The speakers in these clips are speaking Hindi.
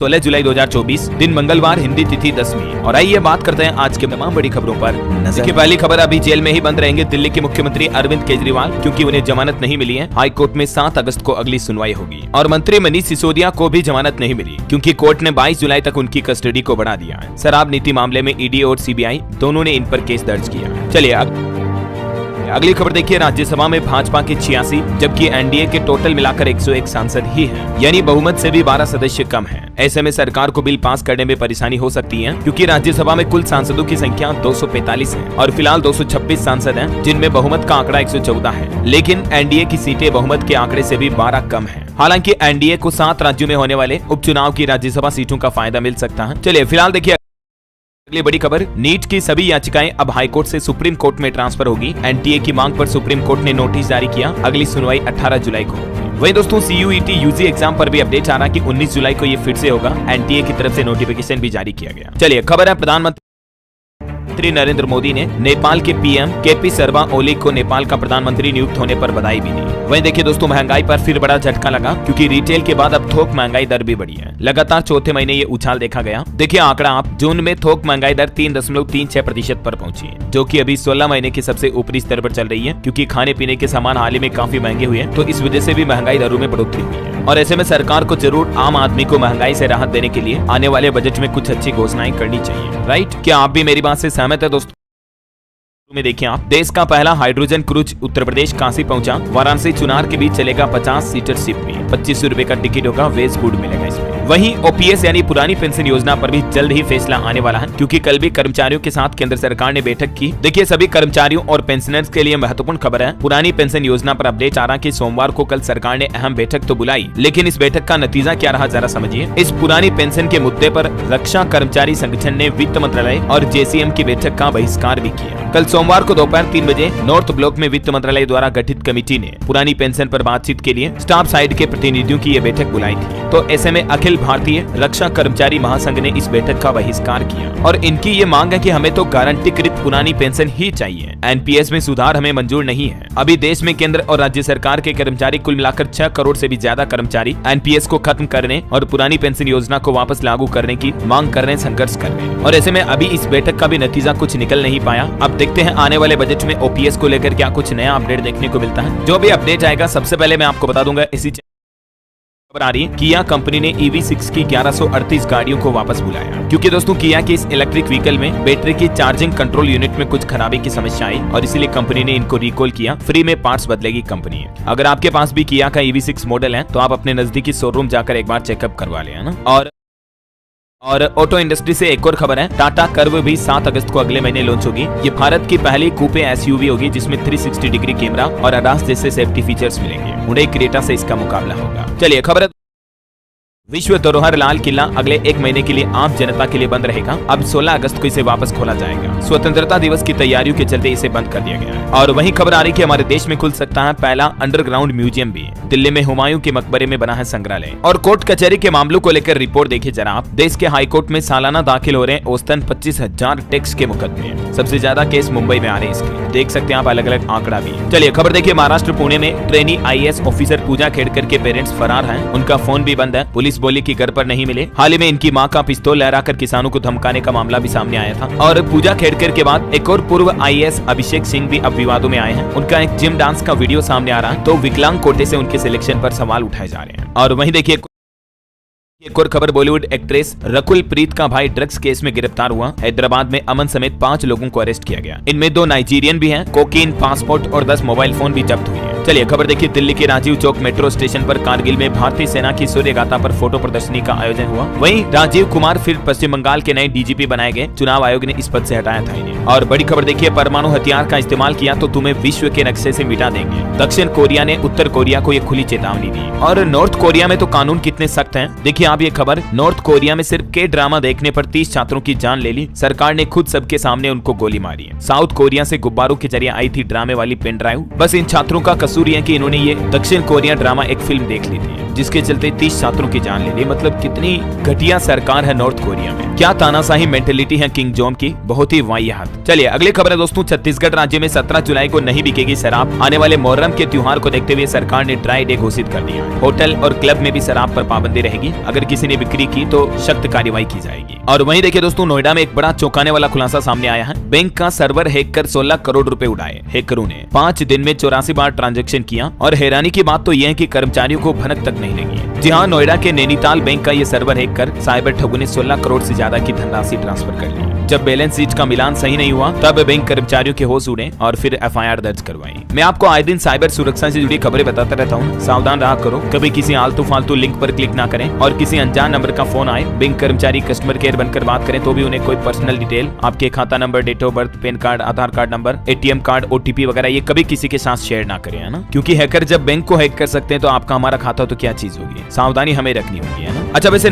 16 जुलाई 2024 दिन मंगलवार, हिंदी तिथि 10वीं। और आइए बात करते हैं आज के तमाम बड़ी खबरों पर नजर। पहली खबर, अभी जेल में ही बंद रहेंगे दिल्ली के मुख्यमंत्री अरविंद केजरीवाल, क्योंकि उन्हें जमानत नहीं मिली है। हाई कोर्ट में 7 अगस्त को अगली सुनवाई होगी। और मंत्री मनीष सिसोदिया को भी जमानत नहीं मिली, क्योंकि कोर्ट ने 22 जुलाई तक उनकी कस्टडी को बढ़ा दिया है। शराब नीति मामले में ईडी और सीबीआई दोनों ने इन पर केस दर्ज किया। चलिए अगली खबर देखिए। राज्यसभा में भाजपा के 86 जबकि एनडीए के टोटल मिलाकर 101 सांसद ही हैं, यानी बहुमत से भी 12 सदस्य कम हैं। ऐसे में सरकार को बिल पास करने में परेशानी हो सकती है, क्योंकि राज्यसभा में कुल सांसदों की संख्या 245 है और फिलहाल 226 सांसद हैं, जिनमें बहुमत का आंकड़ा 114 है। लेकिन एनडीए की सीटें बहुमत के आंकड़े से भी 12 कम है। हालांकि एनडीए को 7 राज्यों में होने वाले उपचुनाव की राज्यसभा सीटों का फायदा मिल सकता है। चलिए फिलहाल देखिए अगली बड़ी खबर। नीट की सभी याचिकाएं अब हाईकोर्ट से सुप्रीम कोर्ट में ट्रांसफर होगी। एनटीए की मांग पर सुप्रीम कोर्ट ने नोटिस जारी किया। अगली सुनवाई 18 जुलाई को होगी। वहीं दोस्तों सीयूईटी यूजी एग्जाम पर भी अपडेट आ रहा कि 19 जुलाई को ये फिर से होगा। एनटीए की तरफ से नोटिफिकेशन भी जारी किया गया। चलिए खबर है, प्रधानमंत्री नरेंद्र मोदी ने नेपाल के पीएम केपी शर्मा ओली को नेपाल का प्रधानमंत्री नियुक्त होने पर बधाई भी दी। वहीं देखिए दोस्तों, महंगाई पर फिर बड़ा झटका लगा, क्योंकि रिटेल के बाद अब थोक महंगाई दर भी बढ़ी है। लगातार चौथे महीने ये उछाल देखा गया। देखिए आंकड़ा आप, जून में थोक महंगाई दर 3.36% पर पहुंची है, जो कि अभी 16 महीने के सबसे ऊपरी स्तर पर चल रही है, क्योंकि खाने पीने के सामान हाल ही में काफी महंगे हुए हैं, तो इस वजह से भी महंगाई दरों में बढ़ोतरी हुई है। और ऐसे में सरकार को जरूर आम आदमी को महंगाई से राहत देने के लिए आने वाले बजट में कुछ अच्छी घोषणाएं करनी चाहिए। राइट, क्या आप भी मेरी बात से सहमत है दोस्तों? में देखिए आप, देश का पहला हाइड्रोजन क्रूज उत्तर प्रदेश काशी पहुंचा। वाराणसी चुनार के बीच चलेगा 50 सीटर शिप में। 2500 रुपए का टिकट होगा, वेज फूड मिलेगा इसमें। वहीं ओपीएस यानी पुरानी पेंशन योजना पर भी जल्द ही फैसला आने वाला है, क्योंकि कल भी कर्मचारियों के साथ केंद्र सरकार ने बैठक की। देखिए सभी कर्मचारियों और पेंशनर्स के लिए महत्वपूर्ण खबर है। पुरानी पेंशन योजना पर अपडेट आ रहा कि सोमवार को कल सरकार ने अहम बैठक तो बुलाई, लेकिन इस बैठक का नतीजा क्या रहा जरा समझिए। इस पुरानी पेंशन के मुद्दे पर रक्षा कर्मचारी संगठन ने वित्त मंत्रालय और जेसीएम की बैठक का बहिष्कार भी किया। कल सोमवार को दोपहर 3 बजे नॉर्थ ब्लॉक में वित्त मंत्रालय द्वारा गठित कमेटी ने पुरानी पेंशन पर बातचीत के लिए स्टाफ साइड के प्रतिनिधियों की ये बैठक बुलाई थी। तो ऐसे में अखिल भारतीय रक्षा कर्मचारी महासंघ ने इस बैठक का बहिष्कार किया और इनकी ये मांग है कि हमें तो गारंटीकृत पुरानी पेंशन ही चाहिए। एनपीएस में सुधार हमें मंजूर नहीं है। अभी देश में केंद्र और राज्य सरकार के कर्मचारी कुल मिलाकर 6 करोड़ से भी ज्यादा कर्मचारी एनपीएस को खत्म करने और पुरानी पेंशन योजना को वापस लागू करने की मांग कर रहे हैं, संघर्ष कर रहे हैं। और ऐसे में अभी इस बैठक का भी नतीजा कुछ निकल नहीं पाया। अब देखते हैं आने वाले बजट में ओपीएस को लेकर क्या कुछ नया अपडेट देखने को मिलता है। जो भी अपडेट आएगा सबसे पहले मैं आपको बता दूंगा। इसी खबर आ रही है, किया कंपनी ने EV6 की 1138 गाड़ियों को वापस बुलाया, क्योंकि दोस्तों किया की इस इलेक्ट्रिक व्हीकल में बैटरी की चार्जिंग कंट्रोल यूनिट में कुछ खराबी की समस्या आई और इसीलिए कंपनी ने इनको रिकॉल किया। फ्री में पार्ट्स बदलेगी कंपनी। अगर आपके पास भी किया का EV6 मॉडल है तो आप अपने नजदीकी शोरूम जाकर एक बार चेकअप करवा लें, है ना। और ऑटो इंडस्ट्री से एक और खबर है, टाटा कर्व भी 7 अगस्त को अगले महीने लॉन्च होगी। ये भारत की पहली कूपे एसयूवी होगी जिसमें 360 डिग्री कैमरा और ADAS जैसे सेफ्टी फीचर्स मिलेंगे। हुंडई क्रेटा से इसका मुकाबला होगा। चलिए खबर, विश्व धरोहर लाल किला अगले 1 महीने के लिए आम जनता के लिए बंद रहेगा। अब 16 अगस्त को इसे वापस खोला जाएगा। स्वतंत्रता दिवस की तैयारियों के चलते इसे बंद कर दिया गया है। और वहीं खबर आ रही कि हमारे देश में खुल सकता है पहला अंडरग्राउंड म्यूजियम भी। दिल्ली में हुमायूं के मकबरे में बना है संग्रहालय। और कोर्ट कचहरी के मामलों को लेकर रिपोर्ट देखिए जरा आप। देश के हाईकोर्ट में सालाना दाखिल हो रहे हैं औसतन 25,000 टैक्स के मुकदमे। सबसे ज्यादा केस मुंबई में आ रहे हैं इसके, देख सकते हैं आप अलग अलग आंकड़ा भी। चलिए खबर देखिए, महाराष्ट्र पुणे में ट्रेनी IAS ऑफिसर पूजा खेड़कर के पेरेंट्स फरार हैं। उनका फोन भी बंद है। पुलिस बोली कि घर पर नहीं मिले। हाल ही में इनकी मां का पिस्तौल लहराकर किसानों को धमकाने का मामला भी सामने आया था। और पूजा खेड़कर के बाद एक और पूर्व IAS अभिषेक सिंह भी अब विवादों में आए हैं। उनका एक जिम डांस का वीडियो सामने आ रहा है, तो विकलांग कोटे से उनके सिलेक्शन पर सवाल उठाए जा रहे हैं। और वहीं देखिए एक और खबर, बॉलीवुड एक्ट्रेस रकुल प्रीत का भाई ड्रग्स केस में गिरफ्तार हुआ। हैदराबाद में अमन समेत 5 लोगों को अरेस्ट किया गया। इनमें 2 नाइजीरियन भी हैं। कोकीन, पासपोर्ट और 10 मोबाइल फोन भी जब्त हुए हैं। चलिए खबर देखिए, दिल्ली के राजीव चौक मेट्रो स्टेशन पर कारगिल में भारतीय सेना की सूर्य गाथा पर फोटो प्रदर्शनी का आयोजन हुआ। वहीं राजीव कुमार फिर पश्चिम बंगाल के नए डीजीपी बनाए गए। चुनाव आयोग ने इस पद से हटाया था इन्हें। और बड़ी खबर देखिए, परमाणु हथियार का इस्तेमाल किया तो तुम्हें विश्व के नक्शे से मिटा देंगे। दक्षिण कोरिया ने उत्तर कोरिया को ये खुली चेतावनी दी। और नॉर्थ कोरिया में तो कानून कितने सख्त हैं, देखिए आप ये खबर। नॉर्थ कोरिया में सिर्फ के ड्रामा देखने पर 30 छात्रों की जान ले ली। सरकार ने खुद सबके सामने उनको गोली मारी है। साउथ कोरिया से गुब्बारों के जरिए आई थी ड्रामे वाली पेन ड्राइव। बस इन छात्रों का कसूर है कि इन्होंने ये दक्षिण कोरिया ड्रामा एक फिल्म देख ली थी। जिसके चलते 30 छात्रों की जान ले ली। मतलब कितनी घटिया सरकार है नॉर्थ कोरिया में। क्या तानाशाही मेंटेलिटी है किंग जोम की, बहुत ही वाहियात। चलिए अगली खबर है दोस्तों, छत्तीसगढ़ राज्य में 17 जुलाई को नहीं बिकेगी शराब। आने वाले मुहर्रम के त्योहार को देखते हुए सरकार ने ड्राई डे घोषित कर दिया है। होटल और क्लब में भी शराब पर पाबंदी रहेगी। अगर किसी ने बिक्री की तो सख्त कार्रवाई की जाएगी। और वहीं देखिए दोस्तों, नोएडा में एक बड़ा चौंकाने वाला खुलासा सामने आया है। बैंक का सर्वर हैक कर 16 करोड़ रुपए उड़ाए हैकरों ने। 5 दिन में 84 बार ट्रांजैक्शन किया। और हैरानी की बात तो यह है कि कर्मचारियों को भनक तक नहीं लगी। जी हाँ, नोएडा के नैनीताल बैंक का ये सर्वर हैक कर साइबर ठगों ने 16 करोड़ से ज्यादा की धनराशि ट्रांसफर कर ली। जब बैलेंस शीट का मिलान सही नहीं हुआ तब बैंक कर्मचारियों के होश उड़े और फिर एफआईआर दर्ज करवाई। मैं आपको आए दिन साइबर सुरक्षा से जुड़ी खबरें बताता रहता हूँ, सावधान रहा करो। कभी किसी आलतू फालतू लिंक पर क्लिक ना करें और किसी अनजान नंबर का फोन आए, बैंक कर्मचारी कस्टमर केयर बनकर बात करें तो भी उन्हें कोई पर्सनल डिटेल, आपके खाता number, date of birth, PAN card, Aadhaar card number, ATM card, OTP वगैरह ये कभी किसी के साथ शेयर ना करें, है ना। क्योंकि हैकर जब बैंक को हैक कर सकते हैं तो आपका हमारा खाता तो क्या चीज होगी। सावधानी हमें रखनी होगी, है ना। अच्छा, वैसे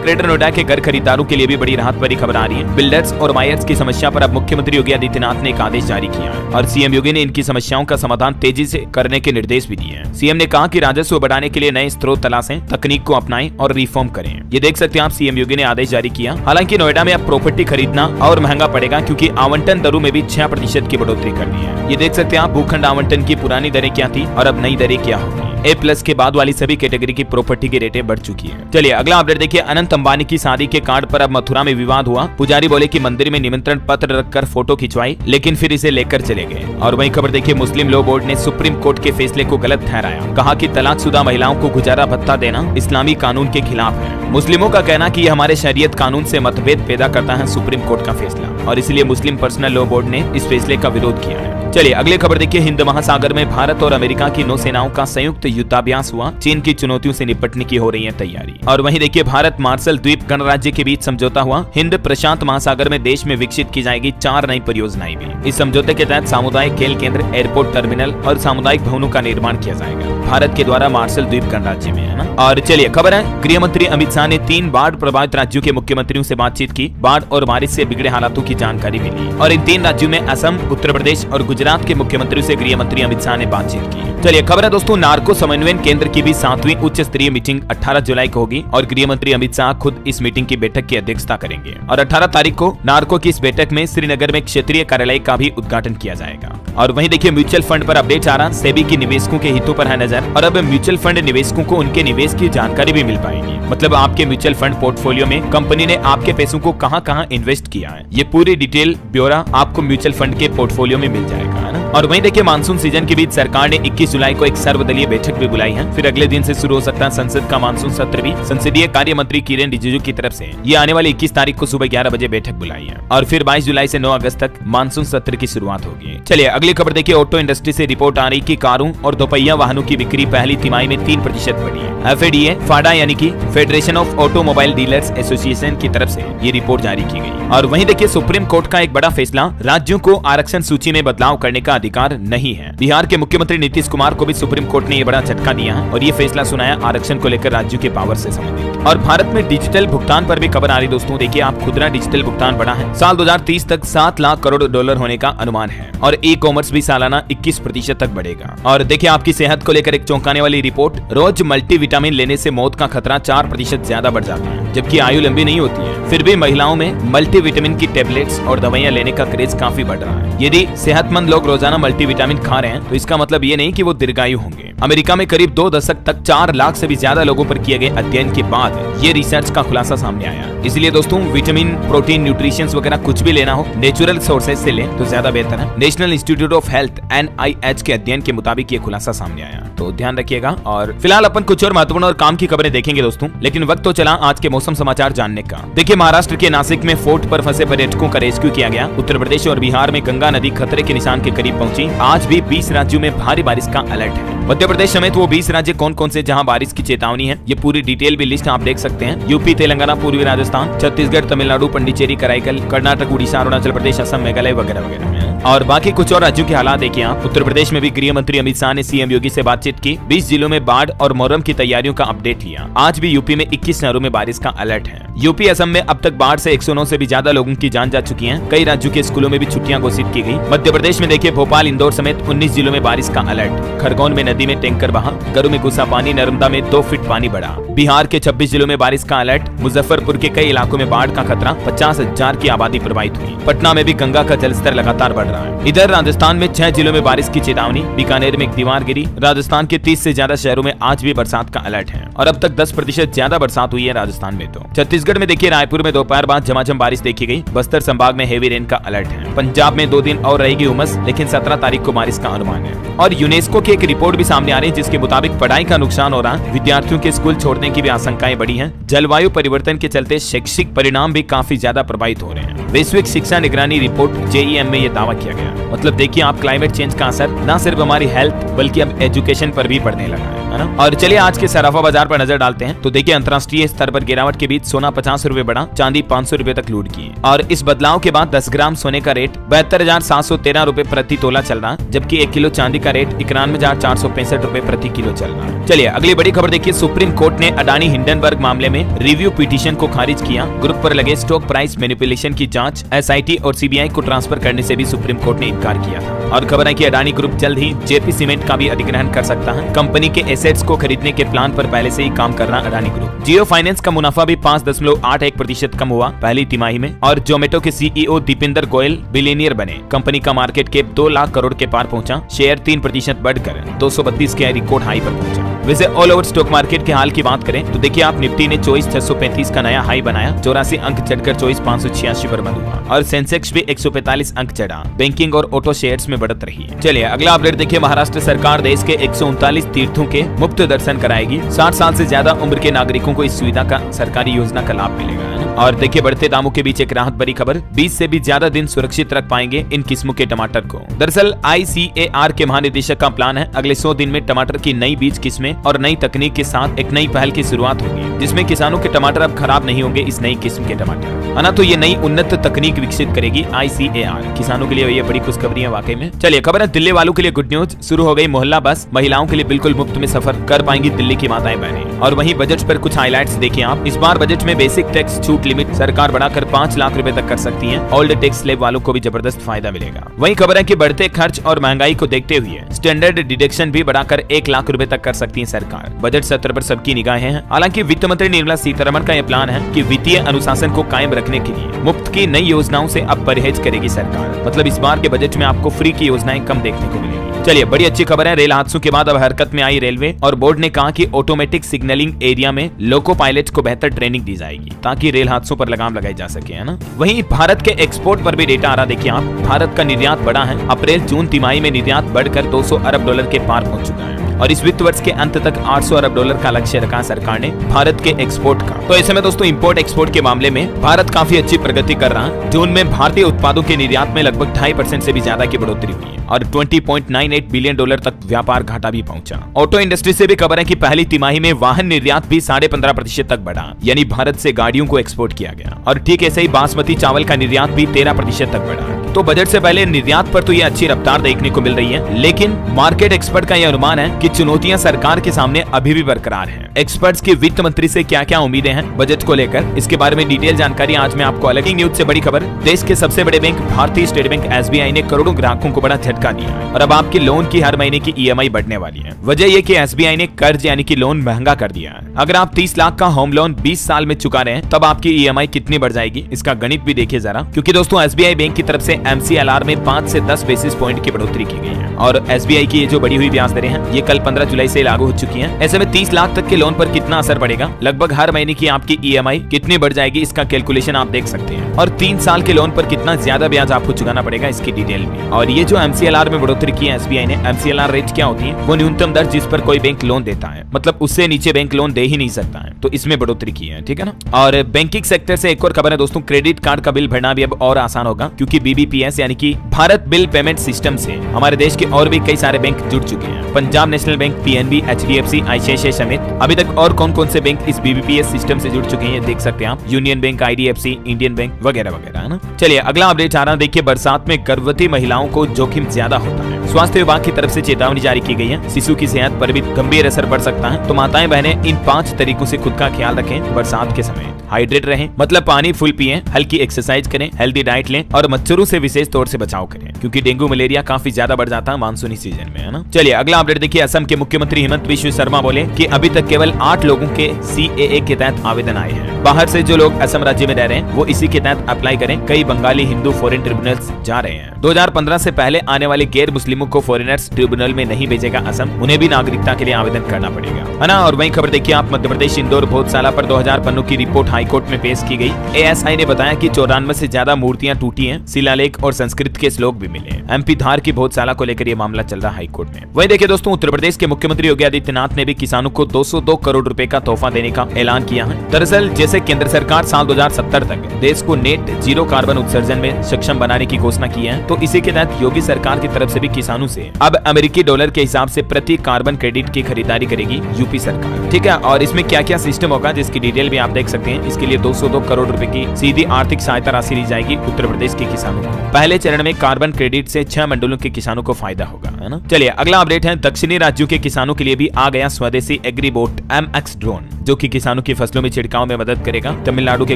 ग्रेटर नोएडा के घर खरीदारों के लिए भी बड़ी राहत भरी खबर आ रही है। बिल्डर्स और बायर्स की समस्या पर अब मुख्यमंत्री योगी आदित्यनाथ ने एक आदेश जारी किया है और सीएम योगी ने इनकी समस्याओं का समाधान तेजी से करने के निर्देश भी दिए हैं। सीएम ने कहा कि राजस्व बढ़ाने के लिए नए स्रोत तलाशें, तकनीक को अपनाएं और रिफॉर्म करें। ये देख सकते हैं आप, सीएम योगी ने आदेश जारी किया। हालांकि नोएडा में अब प्रॉपर्टी खरीदना और महंगा पड़ेगा क्योंकि आवंटन दरों में भी 6% की बढ़ोतरी कर दी है। ये देख सकते हैं आप, भूखंड आवंटन की पुरानी दरें क्या थी और अब नई दरें क्या होगी। A+ के बाद वाली सभी कैटेगरी की प्रॉपर्टी की रेटें बढ़ चुकी है। चलिए अगला अपडेट देखिए, अनंत अंबानी की शादी के कार्ड पर अब मथुरा में विवाद हुआ। पुजारी बोले कि मंदिर में निमंत्रण पत्र रखकर फोटो खिंचवाई, लेकिन फिर इसे लेकर चले गए। और वहीं खबर देखिए, मुस्लिम लॉ बोर्ड ने सुप्रीम कोर्ट के फैसले को गलत ठहराया। कहा कि तलाकशुदा महिलाओं को गुजारा भत्ता देना इस्लामी कानून के खिलाफ है। मुस्लिमों का कहना कि यह हमारे शरीयत कानून से मतभेद पैदा करता है सुप्रीम कोर्ट का फैसला, और इसलिए मुस्लिम पर्सनल लॉ बोर्ड ने इस फैसले का विरोध किया है। चलिए अगली खबर देखिए, हिंद महासागर में भारत और अमेरिका की नौसेनाओं का संयुक्त युद्धाभ्यास हुआ। चीन की चुनौतियों से निपटने की हो रही है तैयारी। और वहीं देखिए, भारत मार्शल द्वीप गणराज्य के बीच समझौता हुआ। हिंद प्रशांत महासागर में देश में विकसित की जाएगी 4 नई परियोजनाएं भी। इस समझौते के तहत सामुदायिक खेल केंद्र, एयरपोर्ट टर्मिनल और सामुदायिक भवनों का निर्माण किया जाएगा भारत के द्वारा मार्शल द्वीप गणराज्य में, है ना। और चलिए खबर है, गृह मंत्री अमित शाह ने 3 बाढ़ प्रभावित राज्यों के मुख्यमंत्रियों से बातचीत की। बाढ़ और बारिश से बिगड़े हालातों की जानकारी मिली और इन 3 राज्यों में असम, उत्तर प्रदेश और गुजरात के मुख्यमंत्रियों से गृह मंत्री अमित शाह ने बातचीत की। चलिए खबर है दोस्तों, नार्को समन्वयन केंद्र की भी 7वीं उच्च स्तरीय मीटिंग 18 जुलाई को होगी और गृह मंत्री अमित शाह खुद इस मीटिंग की बैठक की अध्यक्षता करेंगे। और 18 तारीख को नार्को की इस बैठक में श्रीनगर में क्षेत्रीय कार्यालय का भी उद्घाटन किया जाएगा। और वहीं देखिए, म्यूचुअल फंड पर अपडेट आ रहा, सेबी की निवेशकों के हितों पर है नजर और अब म्यूचुअल फंड निवेशकों को उनके निवेश की जानकारी भी मिल पाएगी। मतलब आपके म्यूचुअल फंड पोर्टफोलियो में कंपनी ने आपके पैसों को कहां-कहां इन्वेस्ट किया है, ये पूरी डिटेल ब्यौरा आपको म्यूचुअल फंड के पोर्टफोलियो में मिल जाएगा, है ना। और वहीं देखिए, मानसून सीजन के बीच सरकार ने 21 जुलाई को एक सर्वदलीय बैठक भी बुलाई है। फिर अगले दिन से शुरू हो सकता है संसद का मानसून सत्र भी। संसदीय कार्य मंत्री किरेन रिजिजू की तरफ से ये आने वाली 21 तारीख को सुबह 11 बजे बैठक बुलाई है और फिर 22 जुलाई से 9 अगस्त तक मानसून सत्र की शुरुआत होगी। चलिए अगली खबर देखिए, ऑटो इंडस्ट्री से रिपोर्ट आ रही कि कारों और दोपहिया वाहनों की बिक्री पहली तिमाही में 3% बढ़ी है। FADA फाडा यानी कि federation of automobile dealers association की तरफ से ये रिपोर्ट जारी की गई। और वहीं देखिए, सुप्रीम कोर्ट का एक बड़ा फैसला, राज्यों को आरक्षण सूची में बदलाव करने का अधिकार नहीं है। बिहार के मुख्यमंत्री नीतीश कुमार को भी सुप्रीम कोर्ट ने ये बड़ा झटका दिया है और ये फैसला सुनाया आरक्षण को लेकर राज्यों के पावर से संबंधित। और भारत में डिजिटल भुगतान पर भी खबर आ रही दोस्तों, देखिए आप, खुदरा डिजिटल भुगतान बढ़ा है। साल 2030 तक 7 लाख करोड़ डॉलर होने का अनुमान है और ई-कॉमर्स भी सालाना 21% तक बढ़ेगा। और देखिए, आपकी सेहत को लेकर एक चौंकाने वाली रिपोर्ट, रोज मल्टीविटामिन लेने से मौत का खतरा 4% ज्यादा बढ़ जाता है, जबकि आयु लंबी नहीं होती है। फिर भी महिलाओं में मल्टीविटामिन की टेबलेट्स और दवाइयां लेने का क्रेज काफी बढ़ रहा है। यदि सेहतमंद लोग रोजाना मल्टीविटामिन खा रहे हैं तो इसका मतलब ये नहीं कि वो दीर्घायु होंगे। अमेरिका में करीब 2 दशक तक 4 लाख से भी ज्यादा लोगों पर किए गए अध्ययन के बाद ये रिसर्च का खुलासा सामने आया। इसलिए दोस्तों, विटामिन, प्रोटीन, न्यूट्रिशन वगैरह कुछ भी लेना हो नेचुरल सोर्सेज से लें तो ज्यादा बेहतर है। National institute of health NIH के अध्ययन के मुताबिक ये खुलासा सामने आया, तो ध्यान रखिएगा। और फिलहाल अपन कुछ और महत्वपूर्ण और काम की खबरें देखेंगे दोस्तों, लेकिन वक्त तो चला आज के मौसम समाचार जानने का। देखिए, महाराष्ट्र के नासिक में फोर्ट पर फंसे पर्यटकों का रेस्क्यू किया गया। उत्तर प्रदेश और बिहार में गंगा नदी खतरे के निशान के करीब पहुंची। आज भी 20 राज्यों में भारी बारिश का अलर्ट है। मध्य प्रदेश समेत वो 20 राज्य कौन कौन से जहां बारिश की चेतावनी है, ये पूरी डिटेल भी लिस्ट आप देख सकते हैं। यूपी, तेलंगाना, पूर्वी राजस्थान, छत्तीसगढ़, तमिलनाडु, पुडुचेरी, कराईकल, कर्नाटक, उड़ीसा, अरुणाचल प्रदेश, असम, मेघालय वगैरह वगैरह में। और बाकी कुछ और राज्यों के हालात देखिए आप। उत्तर प्रदेश में भी गृह मंत्री अमित शाह ने सीएम योगी से बातचीत की। 20 जिलों में बाढ़ और मुहर्रम की तैयारियों का अपडेट लिया। आज भी यूपी में 21 शहरों में बारिश का अलर्ट है। यूपी असम में अब तक बाढ़ से 109 से भी ज्यादा लोगों की जान जा चुकी है। कई राज्यों के स्कूलों में भी छुट्टियां घोषित की गई। मध्य प्रदेश में देखिए भोपाल, इंदौर समेत 19 जिलों में बारिश का अलर्ट। खरगोन में नदी में टैंकर बहा, घरों में घुसा पानी, नर्मदा में 2 फीट पानी बढ़ा। बिहार के 26 जिलों में बारिश का अलर्ट। मुजफ्फरपुर के कई इलाकों में बाढ़ का खतरा, 50,000 की आबादी प्रभावित हुई। पटना में भी गंगा का जलस्तर लगातार बढ़ रहा है। इधर राजस्थान में 6 जिलों में बारिश की चेतावनी। बीकानेर में एक दीवार गिरी। राजस्थान के 30 से ज्यादा शहरों में आज भी बरसात का अलर्ट है और अब तक 10% ज्यादा बरसात हुई है राजस्थान में। तो छत्तीसगढ़ में देखिए रायपुर में दोपहर बाद झमाझम बारिश देखी गई। बस्तर संभाग में हेवी रेन का अलर्ट है। पंजाब में 2 दिन और रहेगी उमस, लेकिन 17 तारीख को बारिश का अनुमान है। और यूनेस्को की एक रिपोर्ट भी सामने आ रही है जिसके मुताबिक पढ़ाई का नुकसान हो रहा है। विद्यार्थियों के स्कूल छोड़ने की भी आशंकाएं बढ़ी हैं। जलवायु परिवर्तन के चलते शैक्षिक परिणाम भी काफी ज्यादा प्रभावित हो रहे हैं। वैश्विक शिक्षा निगरानी रिपोर्ट JEM में ये दावा किया गया। मतलब देखिए आप, क्लाइमेट चेंज का असर न सिर्फ हमारी हेल्थ बल्कि अब एजुकेशन पर भी पड़ने लगा है ना। और चलिए आज के सराफा बाजार पर नजर डालते हैं। तो देखिए अंतर्राष्ट्रीय स्तर पर गिरावट के बीच सोना 50 रुपए बढ़ा, चांदी 500 रुपए तक लूट की। और इस बदलाव के बाद 10 ग्राम सोने का रेट 72,713 रुपए प्रति तोला चल रहा, जबकि 1 किलो चांदी का रेट 91,465 रुपए प्रति किलो चल रहा है। चलिए अगली बड़ी खबर देखिए। सुप्रीम कोर्ट ने अडानी हिंडनबर्ग मामले में रिव्यू पिटीशन को खारिज किया। ग्रुप पर लगे स्टॉक प्राइस मैनिपुलेशन की जांच SIT और CBI को ट्रांसफर करने से भी सुप्रीम कोर्ट ने इनकार किया था। और खबर है कि अडानी ग्रुप जल्द ही JP सीमेंट का भी अधिग्रहण कर सकता है। कंपनी के एसेट्स को खरीदने के प्लान पर पहले से ही काम कर रहा अडानी ग्रुप। जियो फाइनेंस का मुनाफा भी 5.81% कम हुआ पहली तिमाही में। और जोमेटो के CEO दीपिंदर गोयल बिलियनियर बने। कंपनी का मार्केट कैप 2 लाख करोड़ के पार पहुंचा। शेयर 3% बढ़कर 232 के रिकॉर्ड हाई पर पहुंचा। वैसे ऑल ओवर स्टॉक मार्केट के हाल की बात करें तो देखिए आप, निफ्टी ने 24,635 का नया हाई बनाया। 84 अंक चढ़कर 24,586 पर बंद हुआ। और सेंसेक्स भी 145 अंक चढ़ा। बैंकिंग और ऑटो शेयर्स में बढ़त रही है। चलिए अगला अपडेट देखिए। महाराष्ट्र सरकार देश के 139 तीर्थों के मुफ्त दर्शन कराएगी। 60 साल से ज्यादा उम्र के नागरिकों को इस सुविधा का सरकारी योजना का लाभ मिलेगा। और देखिए बढ़ते दामों के बीच एक राहत भरी खबर। 20 से भी ज्यादा दिन सुरक्षित रख पाएंगे इन किस्मों के टमाटर को। दरअसल ICAR के महानिदेशक का प्लान है अगले 100 दिन में टमाटर की नई बीज किस्में और नई तकनीक के साथ एक नई पहल की शुरुआत होगी, जिसमें किसानों के टमाटर अब खराब नहीं होंगे इस नई किस्म के टमाटर, है ना। तो ये नई उन्नत तकनीक विकसित करेगी ICAR। किसानों के लिए ये बड़ी खुशखबरी है वाकई में। चलिए खबर है दिल्ली वालों के लिए गुड न्यूज। शुरू हो गई मोहल्ला बस। महिलाओं के लिए बिल्कुल मुफ्त में सफर कर पाएंगी दिल्ली की माताएं बहनें। और वहीं बजट पर कुछ हाइलाइट्स देखिए आप। इस बार बजट में बेसिक टैक्स छूट लिमिट सरकार बढ़ाकर 5 लाख रुपए तक कर सकती है। ओल्ड टैक्स स्लैब वालों को भी जबरदस्त फायदा मिलेगा। वहीं खबर है कि बढ़ते खर्च और महंगाई को देखते हुए स्टैंडर्ड डिडक्शन भी बढ़ाकर 1 लाख रुपए तक कर सकती है सरकार। बजट सत्र पर सबकी निगाहें हैं। हालांकि वित्त मंत्री निर्मला सीतारमण का यह प्लान है कि वित्तीय अनुशासन को कायम रखने के लिए मुफ्त की नई योजनाओं से अब परहेज करेगी सरकार। मतलब इस बार के बजट में आपको फ्री की योजनाएं कम देखने को मिलेगी। चलिए बड़ी अच्छी खबर है। रेल हादसों के बाद अब हरकत में आई रेलवे और बोर्ड ने कहा कि ऑटोमेटिक सिग्नलिंग एरिया में लोको पायलट को बेहतर ट्रेनिंग दी जाएगी ताकि रेल हादसों पर लगाम लगाई जा सके, है ना। वहीं भारत के एक्सपोर्ट पर भी डेटा आ रहा देखिए आप। भारत का निर्यात बढ़ा है। अप्रैल जून तिमाही में निर्यात बढ़कर $200 अरब के पार पहुंच चुका है और इस वित्त वर्ष के अंत तक $800 अरब का लक्ष्य रखा सरकार ने भारत के एक्सपोर्ट का। तो ऐसे में दोस्तों इंपोर्ट एक्सपोर्ट के मामले में भारत काफी अच्छी प्रगति कर रहा है। जून में भारतीय उत्पादों के निर्यात में लगभग 2.5% से भी ज्यादा की बढ़ोतरी हुई है और $20.98 बिलियन तक व्यापार घाटा भी पहुंचा। ऑटो इंडस्ट्री से भी खबर है कि पहली तिमाही में वाहन निर्यात भी 15.5% तक बढ़ा, यानी भारत से गाड़ियों को एक्सपोर्ट किया गया। और ठीक ऐसे ही बासमती चावल का निर्यात भी 13% तक बढ़ा। तो बजट से पहले निर्यात पर तो ये अच्छी रफ्तार देखने को मिल रही है, लेकिन मार्केट एक्सपर्ट का यह अनुमान है कि चुनौतियां सरकार के सामने अभी भी बरकरार हैं। एक्सपर्ट्स की वित्त मंत्री से क्या क्या उम्मीदें हैं बजट को लेकर, इसके बारे में डिटेल जानकारी आज मैं आपको अलग ही न्यूज से बड़ी खबर। देश के सबसे बड़े बैंक भारतीय स्टेट बैंक SBI ने करोड़ों ग्राहकों को बड़ा झटका दिया है और अब आपके लोन की हर महीने की EMI बढ़ने वाली है। वजह यह कि SBI ने कर्ज यानी कि लोन महंगा कर दिया है। अगर आप 30 लाख का होम लोन 20 साल में चुका रहे हैं तब आपकी EMI कितनी बढ़ जाएगी, इसका गणित भी देखिए जरा। क्योंकि दोस्तों SBI बैंक की तरफ से MCLR में 5 से 10 बेसिस पॉइंट की बढ़ोतरी की गई है और SBI की ये जो बढ़ी हुई ब्याज दरें हैं ये कल 15 जुलाई से लागू हो चुकी हैं। ऐसे में 30 लाख तक के लोन पर कितना असर पड़ेगा, लगभग हर महीने की आपकी EMI कितनी बढ़ जाएगी, इसका कैलकुलेशन आप देख सकते हैं। और 3 साल के लोन पर कितना ज्यादा ब्याज आपको चुकाना पड़ेगा इसकी डिटेल में। और ये जो MCLR में बढ़ोतरी की है SBI ने, MCLR रेट क्या होती है, वो न्यूनतम दर जिस पर कोई बैंक लोन देता है, मतलब उससे नीचे बैंक लोन दे ही नहीं सकता है, तो इसमें बढ़ोतरी की है, ठीक है ना। और बैंकिंग सेक्टर से एक और खबर है दोस्तों, क्रेडिट कार्ड का बिल भरना भी अब और आसान होगा क्योंकि BBPS यानी कि भारत बिल पेमेंट सिस्टम से हमारे देश के और भी कई सारे बैंक जुड़ चुके हैं। Punjab national national bank, PNB, HDFC, ICICI समेत अभी तक और कौन कौन से बैंक इस बीबीपीएस सिस्टम से जुड़ चुके हैं देख सकते हैं आप। Union bank, IDFC, Indian bank वगैरह वगैरह, है ना। चलिए अगला अपडेट आ रहा है। देखिए, बरसात में गर्भवती महिलाओं को जोखिम ज्यादा होता है। स्वास्थ्य विभाग की तरफ से चेतावनी जारी की गई है। शिशु की सेहत पर भी गंभीर असर पड़ सकता है। तो माताएं बहनें इन 5 तरीकों से खुद का ख्याल रखें बरसात के समय। हाइड्रेट रहें, मतलब पानी फुल पिएं, हल्की एक्सरसाइज करें, हेल्दी डाइट लें और मच्छरों से विशेष तौर से बचाव करें, क्योंकि डेंगू मलेरिया काफी ज्यादा बढ़ जाता है मानसूनी सीजन में, है ना। चलिए अगला अपडेट देखिए। असम के मुख्यमंत्री हेमंत बिस्वा शर्मा बोले कि अभी तक केवल 8 लोगों के सीएए के तहत आवेदन आए हैं। बाहर से जो लोग असम राज्य में रह रहे हैं वो इसी के तहत अप्लाई करें। कई बंगाली हिंदू फॉरेन ट्रिब्यूनल्स जा रहे हैं। 2015 से पहले आने वाले गैर मुस्लिमों को फॉरेनर्स ट्रिब्यूनल में नहीं भेजेगा असम, उन्हें भी नागरिकता के लिए आवेदन करना पड़ेगा, है ना। और वही खबर देखिए आप, मध्य प्रदेश इंदौर भोजशाला पर 2000 पन्नों की रिपोर्ट हाईकोर्ट में पेश की गई। एएसआई ने बताया कि 94 से ज्यादा मूर्तियां टूटी हैं, शिलालेख और संस्कृत के श्लोक भी मिले हैं। एमपी धार की भोजशाला को लेकर यह मामला चल रहा है हाईकोर्ट में। वही देखिए दोस्तों, उत्तर प्रदेश के मुख्यमंत्री योगी आदित्यनाथ ने भी किसानों को 202 करोड़ रुपए का तोहफा देने का ऐलान किया है। दरअसल जैसे केंद्र सरकार साल 2070 तक देश को नेट जीरो कार्बन उत्सर्जन में सक्षम बनाने की घोषणा की है, तो इसी के तहत योगी सरकार की तरफ से भी किसानों से अब अमेरिकी डॉलर के हिसाब से प्रति कार्बन क्रेडिट की खरीदारी करेगी यूपी सरकार, ठीक है। और इसमें क्या क्या सिस्टम होगा जिसकी डिटेल भी आप देख सकते हैं। इसके लिए 202 करोड़ रुपए की सीधी आर्थिक सहायता राशि दी जाएगी उत्तर प्रदेश के किसानों को। पहले चरण में कार्बन क्रेडिट से 6 मंडलों के किसानों को फायदा होगा, है ना। चलिए अगला अपडेट है। दक्षिणी राज्यों के किसानों के लिए भी आ गया स्वदेशी एग्रीबोट MX ड्रोन, जो कि किसानों की फसलों में छिड़काव में मदद करेगा। तमिलनाडु के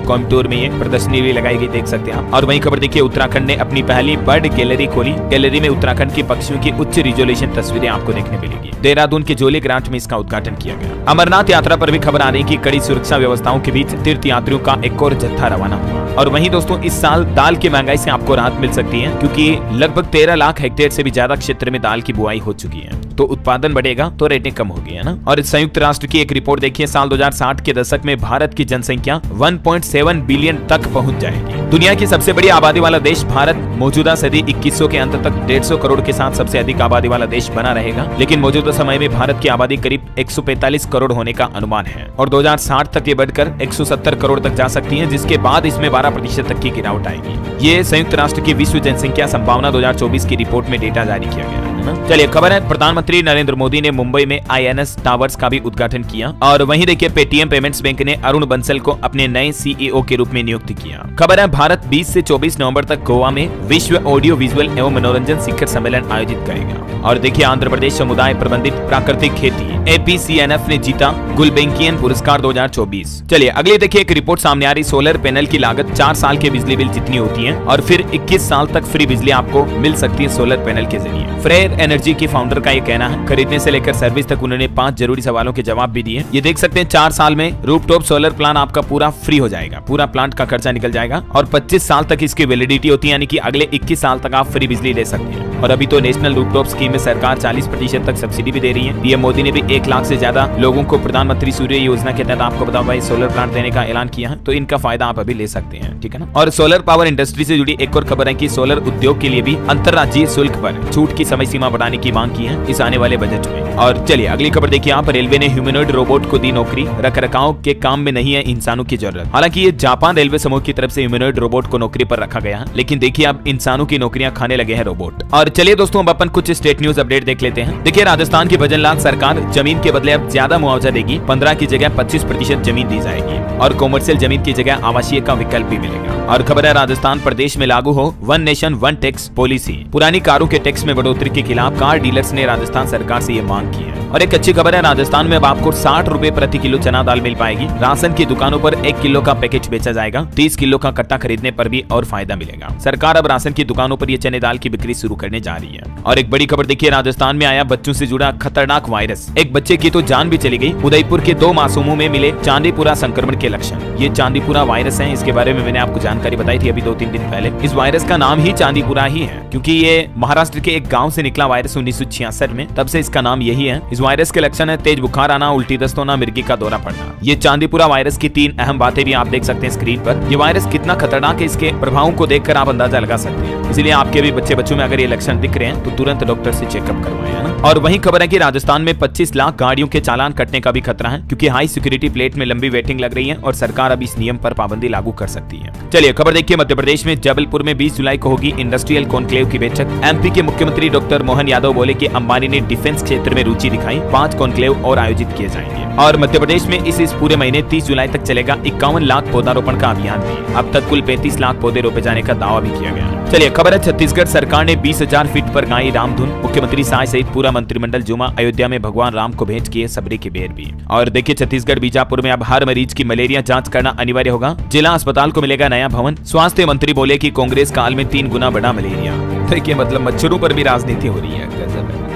कोयम्बटूर में ये प्रदर्शनी भी लगाई गई, देख सकते हैं आप। और वही खबर देखिए, उत्तराखंड ने अपनी पहली बर्ड गैलरी खोली। गैलरी में उत्तराखंड के पक्षियों की उच्च रिजोल्यूशन तस्वीरें आपको देखने मिलेगी। देहरादून के जोली ग्रांट में इसका उद्घाटन किया गया। अमरनाथ यात्रा पर भी खबर आ रही है कि कड़ी सुरक्षा व्यवस्थाओं के बीच तीर्थ यात्रियों का एक और जत्था रवाना हुआ। और वहीं दोस्तों, इस साल दाल की महंगाई से आपको राहत मिल सकती है, क्योंकि लगभग 13 लाख हेक्टेयर से भी ज्यादा क्षेत्र में दाल की बुआई हो चुकी है। तो उत्पादन बढ़ेगा तो रेटें कम होगी, है ना। और संयुक्त राष्ट्र की एक रिपोर्ट देखिए, साल 2060 के दशक में भारत की जनसंख्या 1.7 बिलियन तक पहुंच जाएगी। दुनिया की सबसे बड़ी आबादी वाला देश भारत मौजूदा सदी 2100 के अंत तक 150 करोड़ के साथ सबसे अधिक आबादी वाला देश बना रहेगा। लेकिन मौजूदा समय में भारत की आबादी करीब 145 करोड़ होने का अनुमान है और 2060 तक ये बढ़कर 170 करोड़ तक जा सकती है, जिसके बाद इसमें 12% तक की गिरावट आएगी। ये संयुक्त राष्ट्र की विश्व जनसंख्या संभावना 2024 की रिपोर्ट में डेटा जारी किया गया है। चलिए खबर है, प्रधानमंत्री नरेंद्र मोदी ने मुंबई में INS टावर्स का भी उद्घाटन किया। और वहीं देखिए, पेटीएम पेमेंट्स बैंक ने अरुण बंसल को अपने नए CEO के रूप में नियुक्त किया। खबर है, भारत 20 से 24 नवंबर तक गोवा में विश्व ऑडियो विजुअल एवं मनोरंजन शिखर सम्मेलन आयोजित करेगा। और देखिए, आंध्र प्रदेश समुदाय प्रबंधित प्राकृतिक खेती APCNF ने जीता गुलबेंकियन पुरस्कार 2024। चलिए अगले देखिए, एक रिपोर्ट सामने आ रही। सोलर पैनल की लागत 4 साल के बिजली बिल जितनी होती है और फिर 21 साल तक फ्री बिजली आपको मिल सकती है सोलर पैनल के जरिए। फ्रेयर एनर्जी के फाउंडर का ये कहना है। खरीदने से लेकर सर्विस तक उन्होंने 5 जरूरी सवालों के जवाब भी दिए। ये देख सकते हैं, 4 साल में रूफटॉप सोलर प्लांट आपका पूरा फ्री हो जाएगा, पूरा प्लांट का खर्चा निकल जाएगा और 25 साल तक इसकी वैलिडिटी होती है, यानी कि अगले 21 साल तक आप फ्री बिजली ले सकते हैं। और अभी तो नेशनल रूफटॉप स्कीम में सरकार 40% तक सब्सिडी भी दे रही है। पीएम मोदी ने भी 1 लाख से ज्यादा लोगों को प्रधानमंत्री सूर्य योजना के तहत आपको बताओ भाई सोलर प्लांट देने का ऐलान किया है, तो इनका फायदा आप अभी ले सकते हैं, ठीक है ना। और सोलर पावर इंडस्ट्री से जुड़ी एक और खबर है कि सोलर उद्योग के लिए भी अंतर्राज्यीय शुल्क पर छूट की समय सीमा बढ़ाने की मांग की है इस आने वाले बजट में। और चलिए अगली खबर देखिए आप, रेलवे ने ह्यूमनॉइड रोबोट को दी नौकरी। रखरखाव के काम में नहीं है इंसानों की जरूरत। हालांकि ये जापान रेलवे समूह की तरफ से ह्यूमनॉइड रोबोट को नौकरी पर रखा गया है, लेकिन देखिए अब इंसानों की नौकरियां खाने लगे हैं रोबोट। और चलिए दोस्तों, अब अपन कुछ स्टेट न्यूज अपडेट देख लेते हैं। देखिए, राजस्थान की भजनलाल सरकार जमीन के बदले अब ज्यादा मुआवजा देगी। 15 की जगह 25% जमीन दी जाएगी और कॉमर्शियल जमीन की जगह आवासीय का विकल्प भी मिलेगा। और खबर है, राजस्थान प्रदेश में लागू हो 1 नेशन 1 टैक्स पॉलिसी। पुरानी कारों के टैक्स में बढ़ोतरी के खिलाफ कार डीलर्स ने राजस्थान सरकार से ये मांग की है। और एक अच्छी खबर है, राजस्थान में अब आपको 60 रुपए प्रति किलो चना दाल मिल पाएगी। राशन की दुकानों पर 1 किलो का पैकेज बेचा जाएगा। 30 किलो का कट्टा खरीदने पर भी और फायदा मिलेगा। सरकार अब राशन की दुकानों पर ये चने दाल की बिक्री शुरू करने जा रही है। और एक बड़ी खबर देखिए, राजस्थान में आया बच्चों से जुड़ा खतरनाक वायरस। एक बच्चे की तो जान भी चली गई। उदयपुर के 2 मासूमों में मिले चांदीपुरा संक्रमण के लक्षण। ये चांदीपुरा वायरस है, इसके बारे में मैंने आपको जानकारी बताई थी अभी 2-3 दिन पहले। इस वायरस का नाम ही चांदीपुरा ही है, क्योंकि ये महाराष्ट्र के एक गाँव से निकला वायरस 1966 में, तब से इसका नाम यही है। इस वायरस के लक्षण है तेज बुखार आना, उल्टी दस्त होना, मिर्गी का दौरा पड़ना। ये चांदीपुरा वायरस की 3 अहम बातें भी आप देख सकते हैं स्क्रीन पर। ये वायरस कितना खतरनाक है, इसके प्रभावों को देखकर आप अंदाजा लगा सकते हैं। इसलिए आपके भी बच्चों में अगर ये लक्षण दिख रहे हैं तो तुरंत डॉक्टर से चेकअप करवाएं, है ना। और वही खबर है कि राजस्थान में 25 लाख गाड़ियों के चालान कटने का भी खतरा है, क्योंकि हाई सिक्योरिटी प्लेट में लंबी वेटिंग लग रही है और सरकार अब इस नियम पर पाबंदी लागू कर सकती है। चलिए खबर देखिए, मध्य प्रदेश में जबलपुर में 20 जुलाई को होगी इंडस्ट्रियल कॉन्क्लेव की बैठक। एमपी के मुख्यमंत्री डॉक्टर मोहन यादव बोले कि अंबानी ने डिफेंस क्षेत्र में रुचि दिखाई दिखाई 5 कॉन्क्लेव और आयोजित किए जाएंगे। और मध्य प्रदेश में इस पूरे महीने 30 जुलाई तक चलेगा 51 लाख पौधारोपण का अभियान भी। अब तक कुल 35 लाख पौधे रोपे जाने का दावा भी किया गया। चलिए खबर है, छत्तीसगढ़ सरकार ने 20,000 फीट पर गाई रामधुन। मुख्यमंत्री साय सहित पूरा मंत्रिमंडल जुमा अयोध्या में भगवान राम को भेंट किए सबरी की बेर भी। और देखिए छत्तीसगढ़ बीजापुर में अब हर मरीज की मलेरिया जांच करना अनिवार्य होगा। जिला अस्पताल को मिलेगा नया भवन। स्वास्थ्य मंत्री बोले कि कांग्रेस काल में 3 गुना बढ़ा मलेरिया। देखिए मतलब मच्छरों पर भी राजनीति हो रही है।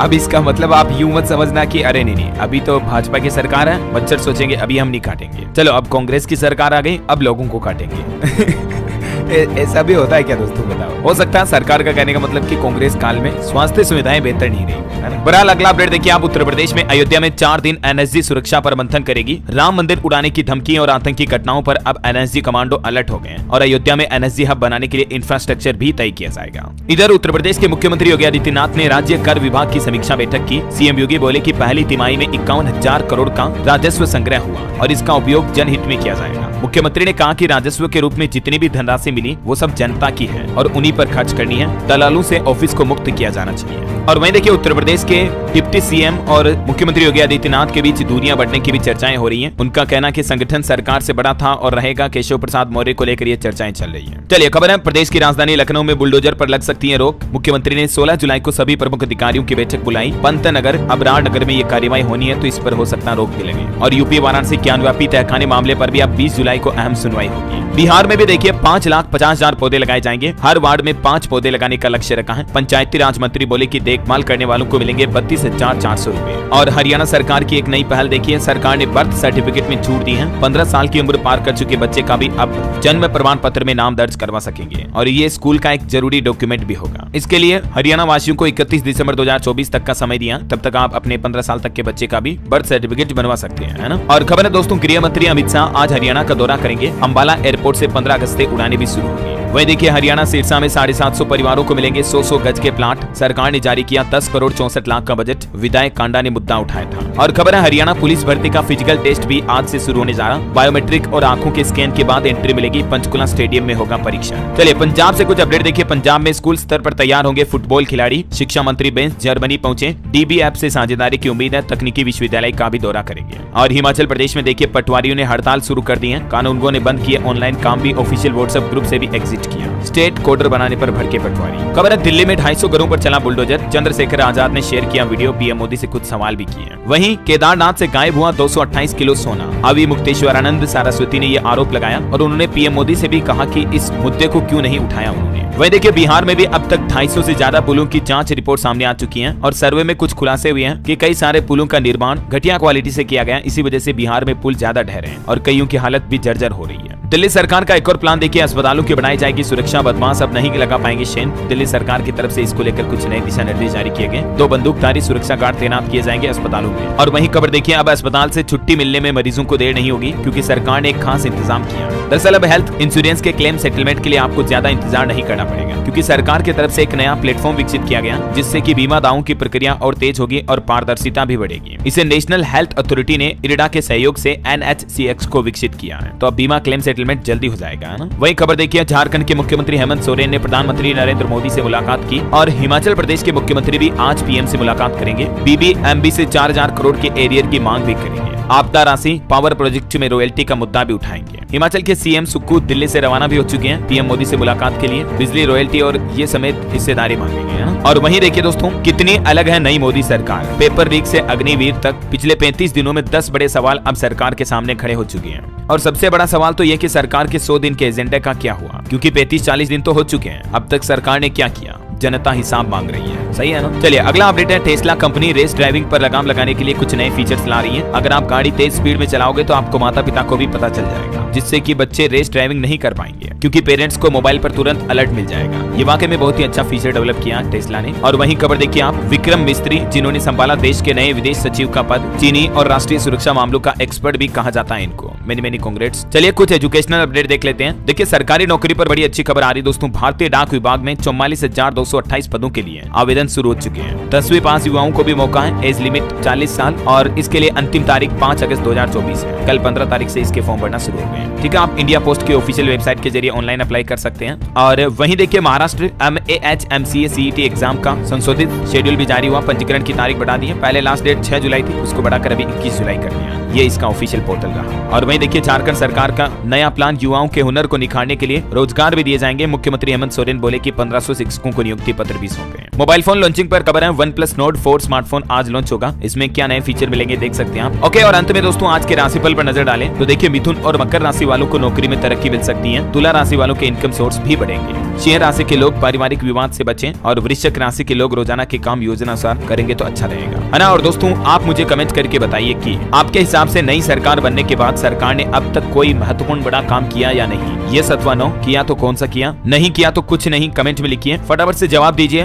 अब इसका मतलब आप यूं मत समझना कि अरे नहीं अभी तो भाजपा की सरकार है, मच्छर सोचेंगे अभी हम नहीं काटेंगे। चलो अब कांग्रेस की सरकार आ गई, अब लोगों को काटेंगे। ऐसा भी होता है क्या दोस्तों, बताओ। हो सकता है सरकार का कहने का मतलब कि कांग्रेस काल में स्वास्थ्य सुविधाएं बेहतर नहीं रही। बहरहाल अगला अपडेट देखिए आप, उत्तर प्रदेश में अयोध्या में 4 दिन एनएसजी सुरक्षा पर मंथन करेगी। राम मंदिर उड़ाने की धमकी और आतंकी घटनाओं पर अब एनएसजी कमांडो अलर्ट हो गए और अयोध्या में एनएसजी हब बनाने के लिए इंफ्रास्ट्रक्चर भी तय किया जाएगा। इधर उत्तर प्रदेश के मुख्यमंत्री योगी आदित्यनाथ ने राज्य कर विभाग की समीक्षा बैठक की। सीएम योगी बोले कि पहली तिमाही में 51,000 करोड़ का राजस्व संग्रह हुआ और इसका उपयोग जनहित में किया जाएगा। मुख्यमंत्री ने कहा कि राजस्व के रूप में जितनी भी धनराशि मिली वो सब जनता की है और उन्हीं पर खर्च करनी है। दलालों से ऑफिस को मुक्त किया जाना चाहिए। और वहीं देखिए उत्तर प्रदेश के डिप्टी सीएम और मुख्यमंत्री योगी आदित्यनाथ के बीच दूरियां बढ़ने की भी चर्चाएं हो रही हैं। उनका कहना कि संगठन सरकार से बड़ा था और रहेगा। केशव प्रसाद मौर्य को लेकर ये चर्चाएं चल रही हैं। चलिए खबर है, प्रदेश की राजधानी लखनऊ में बुलडोजर पर लग सकती है रोक। मुख्यमंत्री ने 16 जुलाई को सभी प्रमुख अधिकारियों की बैठक बुलाई। पंतनगर अबरार नगर में ये कार्यवाही होनी है तो इस पर हो सकता है रोक भी लगे। और यूपी वाराणसी ज्ञानव्यापी तहखाने मामले पर भी अब 20 जुलाई को अहम सुनवाई होगी। बिहार में भी देखिए 5,50,000 पौधे लगाए जाएंगे। हर वार्ड में 5 पौधे लगाने का लक्ष्य रखा है। पंचायती राज मंत्री बोले कि देखभाल करने वालों को मिलेंगे 32,400 रुपए। और हरियाणा सरकार की एक नई पहल देखिए, सरकार ने बर्थ सर्टिफिकेट में छूट दी है। 15 साल की उम्र पार कर चुके बच्चे का भी अब जन्म प्रमाण पत्र में नाम दर्ज करवा सकेंगे और ये स्कूल का एक जरूरी डॉक्यूमेंट भी होगा। इसके लिए हरियाणा वासियों को 31 दिसंबर 2024 तक का समय दिया। तब तक आप अपने 15 साल तक के बच्चे का भी बर्थ सर्टिफिकेट बनवा सकते हैं, है ना। और खबर है दोस्तों, गृह मंत्री अमित शाह आज हरियाणा का दौरा करेंगे। अंबाला एयरपोर्ट से 15 अगस्त से उड़ानें भी शुरू होंगी। वही देखिए हरियाणा सिरसा में 750 परिवारों को मिलेंगे 100 गज के प्लाट। सरकार ने जारी किया 10 करोड़ 64 लाख का बजट। विधायक कांडा ने मुद्दा उठाया था। और खबर है, हरियाणा पुलिस भर्ती का फिजिकल टेस्ट भी आज से शुरू होने जा रहा। बायोमेट्रिक और आंखों के स्कैन के बाद एंट्री मिलेगी। पंचकुला स्टेडियम में होगा परीक्षा। चलिए पंजाब से कुछ अपडेट देखिए। पंजाब में स्कूल स्तर पर तैयार होंगे फुटबॉल खिलाड़ी। शिक्षा मंत्री बेंस जर्मनी पहुंचे। डीबी ऐप से साझेदारी की उम्मीद है। तकनीकी विश्वविद्यालय का भी दौरा करेंगे। और हिमाचल प्रदेश में देखिए पटवारियों ने हड़ताल शुरू कर दी है। कानूनगों ने बंद किए ऑनलाइन काम भी। ऑफिशियल व्हाट्सएप ग्रुप से भी एग्जिट किया। स्टेट कोडर बनाने पर भड़के पटवारी। खबर है, दिल्ली में 250 घरों पर चला बुलडोजर। चंद्रशेखर आजाद ने शेयर किया वीडियो। पीएम मोदी से कुछ सवाल भी किए। वहीं केदारनाथ से गायब हुआ 228 किलो सोना। अभी मुक्तेश्वरानंद सरस्वती ने यह आरोप लगाया और उन्होंने पीएम मोदी से भी कहा कि इस मुद्दे को क्यों नहीं उठाया उन्होंने। वही देखिए बिहार में भी अब तक 250 से ज्यादा पुलों की जांच रिपोर्ट सामने आ चुकी है और सर्वे में कुछ खुलासे हुए हैं कि कई सारे पुलों का निर्माण घटिया क्वालिटी से किया गया। इसी वजह से बिहार में पुल ज्यादा ढह रहे हैं और कईयों की हालत भी जर्जर हो रही है। दिल्ली सरकार का एक और प्लान देखिए, अस्पतालों की बढ़ाई जाएगी सुरक्षा। बदमाश अब नहीं लगा पाएंगे शेन। दिल्ली सरकार की तरफ से इसको लेकर कुछ नए दिशा निर्देश जारी किए गए। 2 बंदूकधारी सुरक्षा गार्ड तैनात किए जाएंगे अस्पतालों में। और वहीं खबर देखिए, अब अस्पताल से छुट्टी मिलने में मरीजों को देर नहीं होगी क्योंकि सरकार ने एक खास इंतजाम किया। दरअसल अब हेल्थ इंश्योरेंस के क्लेम सेटलमेंट के लिए आपको ज्यादा इंतजार नहीं करना पड़ेगा क्योंकि सरकार की तरफ से एक नया प्लेटफॉर्म विकसित किया गया जिससे कि बीमा दावों की प्रक्रिया और तेज होगी और पारदर्शिता भी बढ़ेगी। इसे नेशनल हेल्थ अथॉरिटी ने इरडा के सहयोग से NHCX को विकसित किया है। तो अब बीमा क्लेम सेटलमेंट जल्दी हो जाएगा, है ना। वही खबर देखिए, झारखंड के मुख्यमंत्री हेमंत सोरेन ने प्रधानमंत्री नरेंद्र मोदी से मुलाकात की और हिमाचल प्रदेश के मुख्यमंत्री भी आज पीएम से मुलाकात करेंगे। BBMB से 4000 करोड़ के एरियर की मांग भी करेंगे। आपदा राशि, पावर प्रोजेक्ट में रॉयल्टी का मुद्दा भी उठाएंगे। हिमाचल के सीएम सुक्खू दिल्ली से रवाना भी हो चुके हैं पीएम मोदी से मुलाकात के लिए। बिजली रॉयल्टी और ये समेत हिस्सेदारी मांगेंगे, है ना। और वहीं देखिए दोस्तों, कितनी अलग है नई मोदी सरकार। पेपर लीक से अग्निवीर तक पिछले 35 दिनों में 10 बड़े सवाल अब सरकार के सामने खड़े हो चुके हैं। और सबसे बड़ा सवाल तो ये कि सरकार के 100 दिन के एजेंडे का क्या हुआ, क्योंकि 35-40 दिन तो हो चुके हैं। अब तक सरकार ने क्या किया, जनता हिसाब मांग रही है। सही है ना। चलिए अगला अपडेट है, टेस्ला कंपनी रेस ड्राइविंग पर लगाम लगाने के लिए कुछ नए फीचर्स ला रही है। अगर आप गाड़ी तेज स्पीड में चलाओगे तो आपको माता पिता को भी पता चल जाएगा, जिससे कि बच्चे रेस ड्राइविंग नहीं कर पाएंगे क्योंकि पेरेंट्स को मोबाइल पर तुरंत अलर्ट मिल जाएगा। ये वाकई में बहुत ही अच्छा फीचर डेवलप किया टेस्ला ने। और वहीं खबर देखिए आप, विक्रम मिस्त्री जिन्होंने संभाला देश के नए विदेश सचिव का पद। चीनी और राष्ट्रीय सुरक्षा मामलों का एक्सपर्ट भी कहा जाता है इनको। Many congrats. चलिए कुछ एजुकेशनल अपडेट देख लेते हैं। देखिए सरकारी नौकरी पर बड़ी अच्छी खबर आ रही दोस्तों। भारतीय डाक विभाग में 44,228 पदों के लिए आवेदन शुरू हो चुके हैं। 10वीं पास युवाओं को भी मौका है। एज लिमिट 40 साल और इसके लिए अंतिम तारीख 5 अगस्त 2024 है। कल 15 तारीख से इसके फॉर्म भरना शुरू हो गए हैं। ठीक है, आप इंडिया पोस्ट के ऑफिशियल वेबसाइट के जरिए ऑनलाइन अप्लाई कर सकते हैं। और वहीं देखिए Maharashtra MAH MCA CET exam का संशोधित शेड्यूल भी जारी हुआ, पंजीकरण की तारीख बढ़ा दी है। पहले लास्ट डेट 6 जुलाई थी, उसको बढ़ाकर अभी 21 जुलाई कर दिया। ये इसका ऑफिशियल पोर्टल रहा। और वहीं देखिए झारखंड सरकार का नया प्लान, युवाओं के हुनर को निखारने के लिए रोजगार भी दिए जाएंगे। मुख्यमंत्री हेमंत सोरेन बोले कि 1500 शिक्षकों को नियुक्ति पत्र भी सौंपे। मोबाइल फोन लॉन्चिंग पर खबर है, OnePlus Nord 4 स्मार्टफोन आज लॉन्च होगा। इसमें क्या नए फीचर मिलेंगे देख सकते हैं आप। ओके, और अंत में दोस्तों आज के राशिफल पर नजर डालें तो देखिए मिथुन और मकर राशि वालों को नौकरी में तरक्की मिल सकती है। तुला राशि वालों के इनकम सोर्स भी बढ़ेंगे। सिंह राशि के लोग पारिवारिक विवाद से बचें और वृश्चिक राशि के लोग रोजाना के काम योजना अनुसार करेंगे तो अच्छा रहेगा, है ना। और दोस्तों आप मुझे कमेंट करके बताइए कि आपके हिसाब से नई सरकार बनने के बाद सरकार ने अब तक कोई महत्वपूर्ण बड़ा काम किया या नहीं। ये 7 व 9 किया तो कौन सा किया, नहीं किया तो कुछ नहीं, कमेंट में लिखिए, फटाफट से जवाब दीजिए।